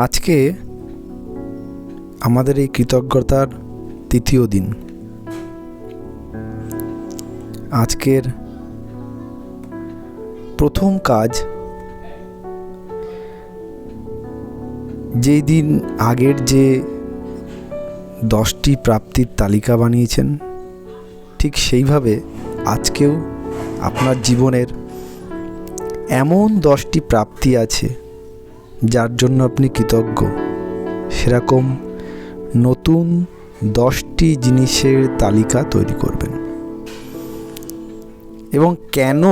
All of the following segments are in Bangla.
আজকে আমাদের এই কৃতজ্ঞতার তৃতীয় দিন। আজকের প্রথম কাজ, যেই দিন আগের যে 10টি প্রাপ্তির তালিকা বানিয়েছেন, ঠিক সেইভাবে আজকেও আপনার জীবনের এমন 10টি প্রাপ্তি আছে যার জন্য আপনি কৃতজ্ঞ। সেরকম নতুন 10টি জিনিসের তালিকা তৈরি করবেন এবং কেন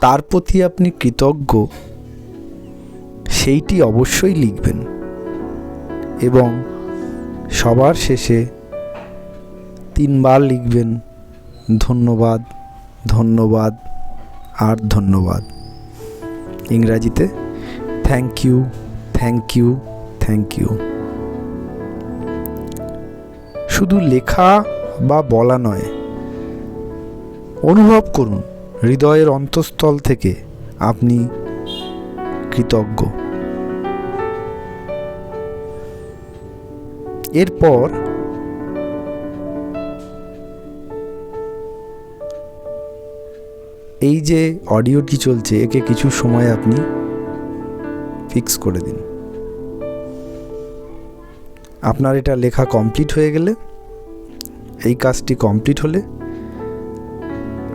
তার প্রতি আপনি কৃতজ্ঞ সেইটি অবশ্যই লিখবেন এবং সবার শেষে 3 বার লিখবেন ধন্যবাদ, ধন্যবাদ আর ধন্যবাদ। ইংরাজিতে thank you, thank you, thank you. শুধু লেখা বা বলা নয়, অনুভব করুন হৃদয়ের অন্তঃস্থল থেকে আপনি কৃতজ্ঞ। এরপর এই যে অডিওটি চলছে, একে কিছু সময় আপনি ফিক্স করে দিন। আপনার এটা লেখা কমপ্লিট হয়ে গেলে, এই কাজটি কমপ্লিট হলে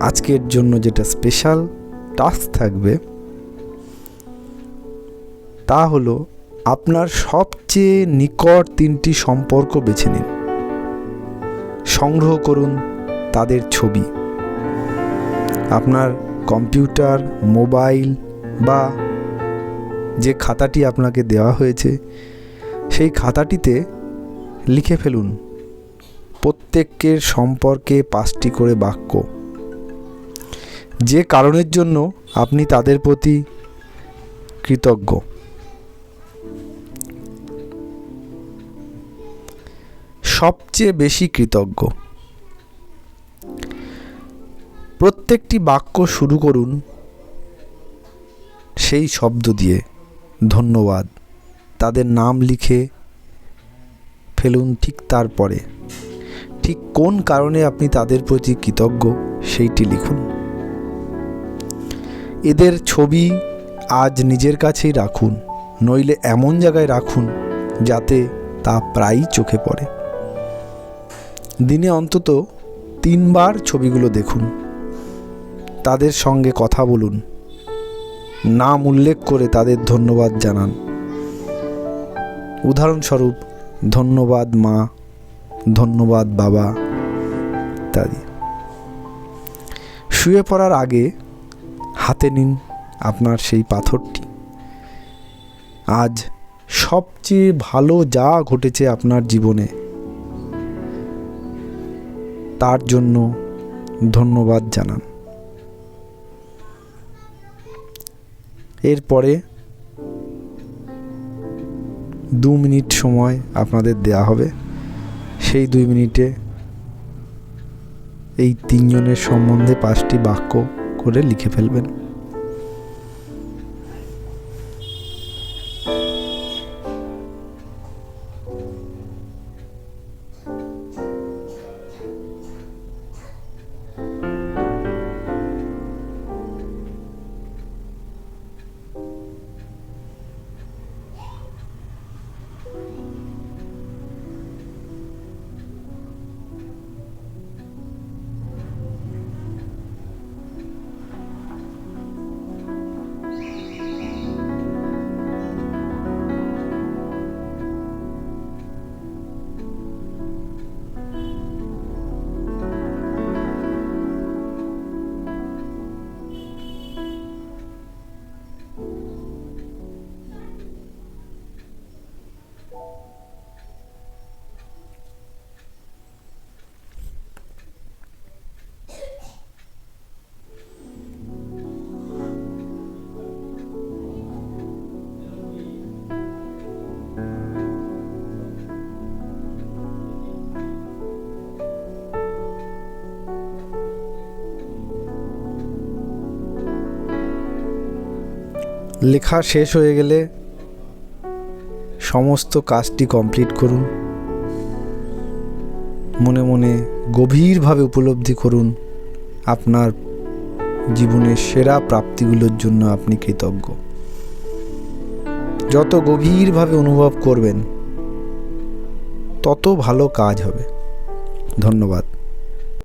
আজকের জন্য যেটা স্পেশাল টাস্ক থাকবে তা হলো আপনার সবচেয়ে নিকট 3টি সম্পর্ক বেছে নিন, সংগ্রহ করুন তাদের ছবি। আপনার কম্পিউটার, মোবাইল বা যে খাতাটি আপনাকে দেওয়া হয়েছে সেই খাতাটিতে লিখে ফেলুন প্রত্যেকের সম্পর্কে 5টি করে বাক্য, যে কারণের জন্য আপনি তাদের প্রতি কৃতজ্ঞ। সবচেয়ে বেশি কৃতজ্ঞ। প্রত্যেকটি বাক্য শুরু করুন সেই শব্দ দিয়ে, ধন্যবাদ। তাদের নাম লিখে ফেলুন ঠিক তারপরে। ঠিক কোন কারণে আপনি তাদের প্রতি কৃতজ্ঞ সেইটি লিখুন। এদের ছবি আজ নিজের কাছেই রাখুন, নইলে এমন জায়গায় রাখুন যাতে তা প্রায়ই চোখে পড়ে। দিনে অন্তত 3 বার ছবিগুলো দেখুন, তাদের সঙ্গে কথা বলুন, নাম উল্লেখ করে তাদের ধন্যবাদ জানান। উদাহরণস্বরূপ, ধন্যবাদ মা, ধন্যবাদ বাবা ইত্যাদি। শুয়ে পড়ার আগে হাতে নিন আপনার সেই পাথরটি। আজ সবচেয়ে ভালো যা ঘটেছে আপনার জীবনে তার জন্য ধন্যবাদ জানান। এরপরে 2 মিনিট সময় আপনাদের দেয়া হবে। সেই 2 মিনিটে এই 3 জনের সম্বন্ধে 5টি বাক্য করে লিখে ফেলবেন। লেখা শেষ হয়ে গেলে সমস্ত কাজটি কমপ্লিট করুন। মনে মনে গভীরভাবে উপলব্ধি করুন আপনার জীবনের সেরা প্রাপ্তিগুলোর জন্য আপনি কৃতজ্ঞ। যত গভীরভাবে অনুভব করবেন তত ভালো কাজ হবে। ধন্যবাদ।